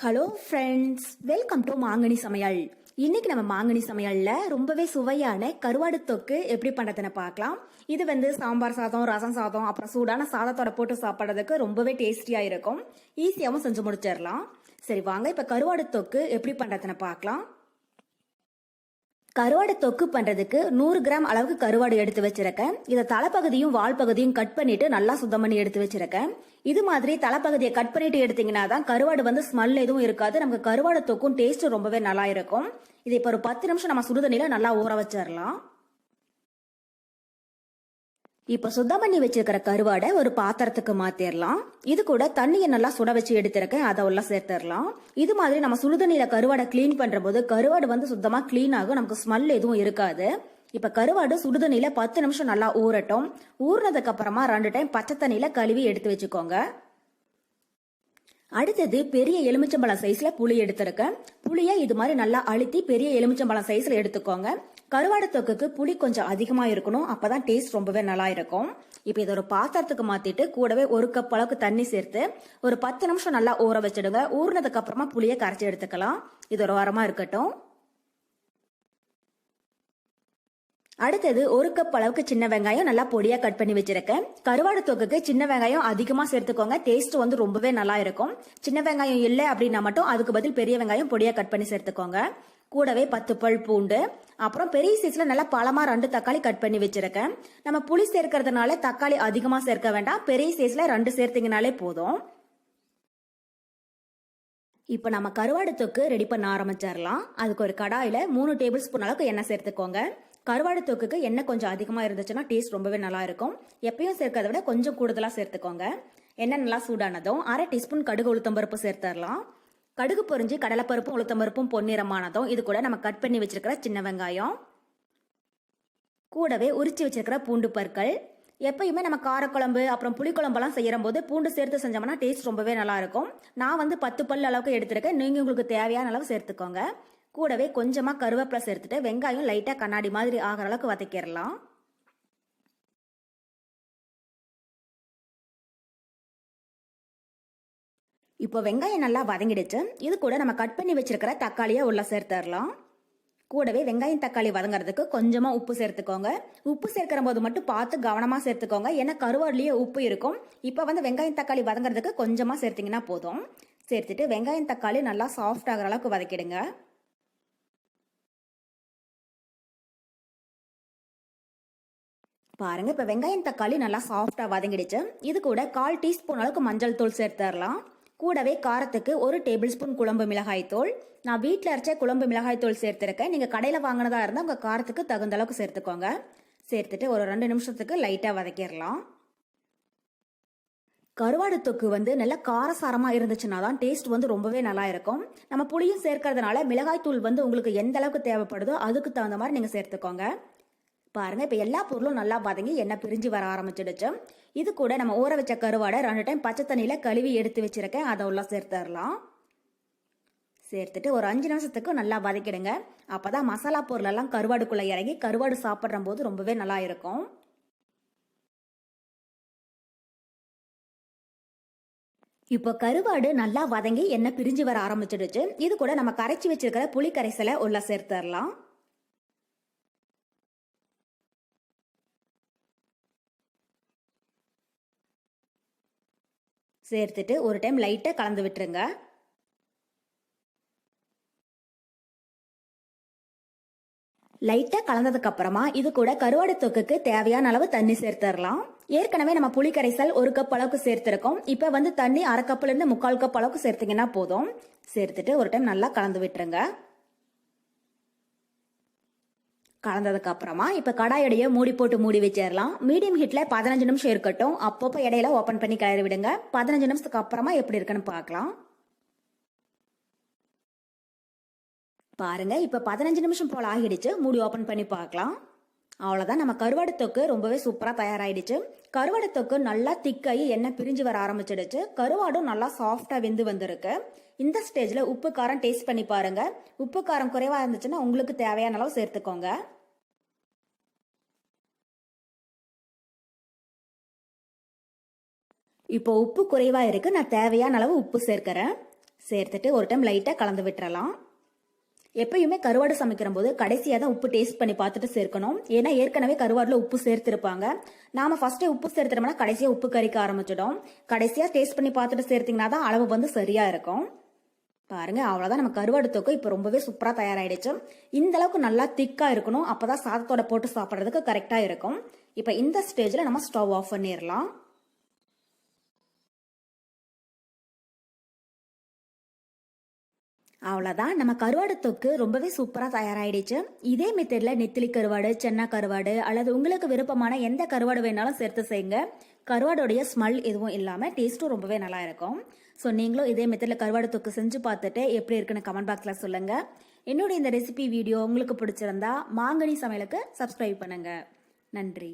Hello friends, welcome to மாங்கனி சமையல். இன்னைக்கு நம்ம மாங்கனி சமையல்ல ரொம்பவே சுவையான கருவாடு தொக்கு எப்படி பண்றதுன்னு பார்க்கலாம். இது சாம்பார் சாதம், ரசம் சாதம், அப்புறம் சூடான சாதத்தோட போட்டு சாப்பிட்றதுக்கு ரொம்பவே டேஸ்டியா இருக்கும். ஈஸியாவும் செஞ்சு முடிச்சிடலாம். சரி வாங்க, இப்ப கருவாடு தொக்கு எப்படி பண்றதுன்னு பார்க்கலாம். கருவாடு தொக்கு பண்றதுக்கு 100 கிராம் அளவுக்கு கருவாடு எடுத்து வச்சிருக்கேன். இதை தலைப்பகுதியும் வால் பகுதியும் கட் பண்ணிட்டு நல்லா சுத்தம் பண்ணி எடுத்து வச்சிருக்கேன். இது மாதிரி தலைப்பகுதியை கட் பண்ணிட்டு எடுத்தீங்கன்னா தான் கருவாடு ஸ்மெல் எதுவும் இருக்காது. நமக்கு கருவாடு தொக்கும் டேஸ்ட் ரொம்பவே நல்லா இருக்கும். இதை இப்ப ஒரு 10 நிமிஷம் நம்ம சுடுதண்ணில நல்லா ஊற வச்சிடலாம். இப்ப சுத்தம் பண்ணி வச்சிருக்கிற கருவாடை ஒரு பாத்திரத்துக்கு மாத்திரலாம். இது கூட தண்ணியை நல்லா சுட வச்சு எடுத்திருக்கேன், அதை உள்ள சேர்த்துடலாம். இது மாதிரி நம்ம சுடுதண்ணில கருவாடை கிளீன் பண்ற போது கருவாடு சுத்தமா கிளீன் ஆகும், நமக்கு ஸ்மெல் எதுவும் இருக்காது. இப்ப கருவாடு சுடுதண்ணில 10 நிமிஷம் நல்லா ஊறட்டும். ஊறினதுக்கு அப்புறமா 2 டைம் பச்சை தண்ணியில கழுவி எடுத்து வச்சுக்கோங்க. அடுத்தது பெரிய எலுமிச்சம்பழம் சைஸ்ல புளி எடுத்திருக்கேன். புளியை இது மாதிரி நல்லா அழுத்தி பெரிய எலுமிச்சம்பழம் சைஸ்ல எடுத்துக்கோங்க. கருவாடு தொக்குக்கு புளி கொஞ்சம் அதிகமா இருக்கணும், அப்பதான் டேஸ்ட் ரொம்பவே நல்லா இருக்கும். இப்ப இதை ஒரு பாத்திரத்துக்கு மாத்திட்டு கூடவே 1 கப் அளவுக்கு தண்ணி சேர்த்து ஒரு 10 நிமிஷம் நல்லா ஊற வச்சிடுங்க. ஊறினதுக்கு அப்புறமா புளியை கரைச்சி எடுத்துக்கலாம். இது ஒரு வாரமா இருக்கட்டும். அடுத்தது 1 கப் அளவுக்கு சின்ன வெங்காயம் நல்லா பொடியா கட் பண்ணி வச்சிருக்கேன். கருவாடு தொக்குக்கு சின்ன வெங்காயம் அதிகமா சேர்த்துக்கோங்க, டேஸ்ட் ரொம்பவே நல்லா இருக்கும். சின்ன வெங்காயம் இல்லை அப்படின்னா மட்டும் அதுக்கு பதில் பெரிய வெங்காயம் பொடியா கட் பண்ணி சேர்த்துக்கோங்க. கூடவே 10 பல் பூண்டு, அப்புறம் பெரிய சைஸ்ல நல்லா பழமா 2 தக்காளி கட் பண்ணி வச்சிருக்கேன். நம்ம புளி சேர்க்கறதுனால தக்காளி அதிகமா சேர்க்க வேண்டாம், பெரிய சைஸ்ல 2 சேர்த்தீங்கனாலே போதும். இப்ப நம்ம கருவாடு தொக்கு ரெடி பண்ண ஆரம்பிச்சிடலாம். அதுக்கு ஒரு கடாயில 3 டேபிள் ஸ்பூன் அளவுக்கு எண்ணெய் சேர்த்துக்கோங்க. கருவாடு தொக்குக்கு எண்ணெய் கொஞ்சம் அதிகமா இருந்துச்சுன்னா டேஸ்ட் ரொம்பவே நல்லா இருக்கும். எப்பயும் சேர்க்கறத விட கொஞ்சம் கூடுதலா சேர்த்துக்கோங்க. எண்ணெய் நல்லா சூடானதும் 1/2 டீஸ்பூன் கடுகு உளுத்தம்பருப்பு சேர்த்துடலாம். கடுகு பொரிஞ்சு கடலைப்பருப்பும் உளுத்தம்பருப்பும் பொன்னிறமானதும் இது கூட நம்ம கட் பண்ணி வச்சிருக்கிற சின்ன வெங்காயம், கூடவே உரிச்சு வச்சிருக்கிற பூண்டு பற்கள். எப்பயுமே நம்ம காரக்குழம்பு அப்புறம் புளிக்குழம்பெல்லாம் செய்யற போது பூண்டு சேர்த்து செஞ்சோம்னா டேஸ்ட் ரொம்பவே நல்லா இருக்கும். நான் 10 பல் அளவுக்கு எடுத்திருக்கேன், நீங்க உங்களுக்கு தேவையான அளவு சேர்த்துக்கோங்க. கூடவே கொஞ்சமா கருவேப்பிலை சேர்த்துட்டு வெங்காயம் லைட்டா கண்ணாடி மாதிரி ஆகிற அளவுக்கு வதக்கிடலாம். இப்போ வெங்காயம் நல்லா வதங்கிடுச்சு. இது கூட நம்ம கட் பண்ணி வச்சிருக்கிற தக்காளியை உள்ள சேர்த்துடலாம். கூடவே வெங்காயம் தக்காளி வதங்குறதுக்கு கொஞ்சமா உப்பு சேர்த்துக்கோங்க. உப்பு சேர்க்கிற போது மட்டும் பார்த்து கவனமா சேர்த்துக்கோங்க, ஏன்னா கருவாடுலயே உப்பு இருக்கும். இப்போ வெங்காயம் தக்காளி வதங்குறதுக்கு கொஞ்சமா சேர்த்தீங்கன்னா போதும். சேர்த்துட்டு வெங்காயம் தக்காளி நல்லா சாஃப்ட் ஆகிற அளவுக்கு வதக்கிடுங்க. பாருங்க, இப்ப வெங்காயம் தக்காளி நல்லா சாஃப்டா வதங்கிடுச்சு. இது கூட 1/4 டீஸ்பூன் அளவுக்கு மஞ்சள் தூள் சேர்த்துடலாம். கூடவே காரத்துக்கு 1 டேபிள் ஸ்பூன் குழம்பு மிளகாய் தூள். நான் வீட்டில் அரைச்ச குழம்பு மிளகாய் தூள் சேர்த்திருக்கேன், நீங்க கடையில வாங்கினதா இருந்தா உங்க காரத்துக்கு தகுந்த அளவுக்கு சேர்த்துக்கோங்க. சேர்த்துட்டு ஒரு 2 நிமிஷத்துக்கு லைட்டா வதக்கிடலாம். கருவாடு தொக்கு நல்லா காரசாரமா இருந்துச்சுன்னா தான் டேஸ்ட் ரொம்பவே நல்லா இருக்கும். நம்ம புளியும் சேர்க்கறதுனால மிளகாய் தூள் உங்களுக்கு எந்த அளவுக்கு தேவைப்படுதோ அதுக்கு தகுந்த மாதிரி நீங்க சேர்த்துக்கோங்க. பாருங்க, இப்ப எல்லா பொருளும் நல்லா வதங்கி எண்ணெய் பிரிஞ்சு வர ஆரம்பிச்சிடுச்சு. இது கூட நம்ம ஊற வச்ச கருவாடை 2 டைம் பச்சை தண்ணியில கழுவி எடுத்து வச்சிருக்கேன், அதை உள்ள சேர்த்துடலாம். சேர்த்துட்டு ஒரு 5 நிமிஷத்துக்கு நல்லா வதக்கிடுங்க. அப்பதான் மசாலா பொருள் எல்லாம் கருவாடுக்குள்ள இறங்கி கருவாடு சாப்பிடுற போது ரொம்பவே நல்லா இருக்கும். இப்போ கருவாடு நல்லா வதங்கி எண்ணெய் பிரிஞ்சு வர ஆரம்பிச்சிடுச்சு. இது கூட நம்ம கரைச்சி வச்சிருக்கிற புளி கரைசலை உள்ள சேர்த்துடலாம். சேர்த்துட்டு ஒரு டைம் லைட்டா கலந்து விட்டுருங்க. லைட்டா கலந்ததுக்கு அப்புறமா இது கூட கருவாடு தொக்குக்கு தேவையான அளவு தண்ணி சேர்த்துடலாம். ஏற்கனவே நம்ம புளி கரைசல் 1 கப் அளவுக்கு சேர்த்திருக்கோம். இப்ப தண்ணி 1/2 கப்ல இருந்து 3/4 கப் அளவுக்கு சேர்த்தீங்கன்னா போதும். சேர்த்துட்டு ஒரு டைம் நல்லா கலந்து விட்டுருங்க. கலந்ததுக்கு அப்புறமா இப்ப கடாயடைய மூடி போட்டு மூடி வச்சிடலாம். மீடியம் ஹீட்ல 15 நிமிஷம் இருக்கட்டும். அப்பப்போ இடையில ஓபன் பண்ணி கிளறி விடுங்க. 15 நிமிஷத்துக்கு அப்புறமா எப்படி இருக்குன்னு பார்க்கலாம். பாருங்க, இப்ப 15 நிமிஷம் போல ஆகிடுச்சு. மூடி ஓபன் பண்ணி பார்க்கலாம். அவ்வளவுதான், நம்ம கருவாடு தொக்கு ரொம்பவே சூப்பரா தயாராயிடுச்சு. கருவாடு தொக்கு நல்லா திக்காயி எண்ணெய் பிரிஞ்சு வர ஆரம்பிச்சிடுச்சு. கருவாடும் நல்லா சாஃப்டா வெந்து வந்திருக்கு. இந்த ஸ்டேஜ்ல உப்பு காரம் டேஸ்ட் பண்ணி பாருங்க. உப்பு காரம் குறைவா இருந்துச்சுன்னா உங்களுக்கு தேவையான அளவு சேர்த்துக்கோங்க. இப்போ உப்பு குறைவா இருக்கு, நான் தேவையான அளவு உப்பு சேர்க்கிறேன். சேர்த்துட்டு ஒரு டைம் லைட்டாக கலந்து விட்டுறலாம். எப்பயுமே கருவாடு சமைக்கிற போது கடைசியாக தான் உப்பு டேஸ்ட் பண்ணி பார்த்துட்டு சேர்க்கணும். ஏன்னா ஏற்கனவே கருவாடுல உப்பு சேர்த்திருப்பாங்க. நாம ஃபர்ஸ்டே உப்பு சேர்த்துட்டோம்னா கடைசியாக உப்பு கறிக்க ஆரம்பிச்சிடும். கடைசியாக டேஸ்ட் பண்ணி பார்த்துட்டு சேர்த்தீங்கன்னா தான் அளவு வந்து சரியா இருக்கும். பாருங்க, அவ்வளோதான். நம்ம கருவாடு தொக்கு இப்போ ரொம்பவே சூப்பராக தயாராகிடுச்சு. இந்த அளவுக்கு நல்லா திக்காக இருக்கணும். அப்போதான் சாதத்தோட போட்டு சாப்பிட்றதுக்கு கரெக்டாக இருக்கும். இப்போ இந்த ஸ்டேஜில் நம்ம ஸ்டவ் ஆஃப் பண்ணிடலாம். அவ்வளோதான், நம்ம கருவாடு தொக்கு ரொம்பவே சூப்பராக தயாராகிடுச்சு. இதே மெத்தடில் நெத்திலி கருவாடு, சென்னா கருவாடு அல்லது உங்களுக்கு விருப்பமான எந்த கருவாடு வேணாலும் சேர்த்து செய்யுங்க. கருவாடோடைய ஸ்மெல் எதுவும் இல்லாமல் டேஸ்ட்டும் ரொம்பவே நல்லா இருக்கும். ஸோ நீங்களும் இதே மெத்தடில் கருவாடு தொக்கு செஞ்சு பார்த்துட்டு எப்படி இருக்குன்னு கமெண்ட் பாக்ஸில் சொல்லுங்கள். என்னுடைய இந்த ரெசிபி வீடியோ உங்களுக்கு பிடிச்சிருந்தா மாங்கனி சமையலுக்கு சப்ஸ்கிரைப் பண்ணுங்கள். நன்றி.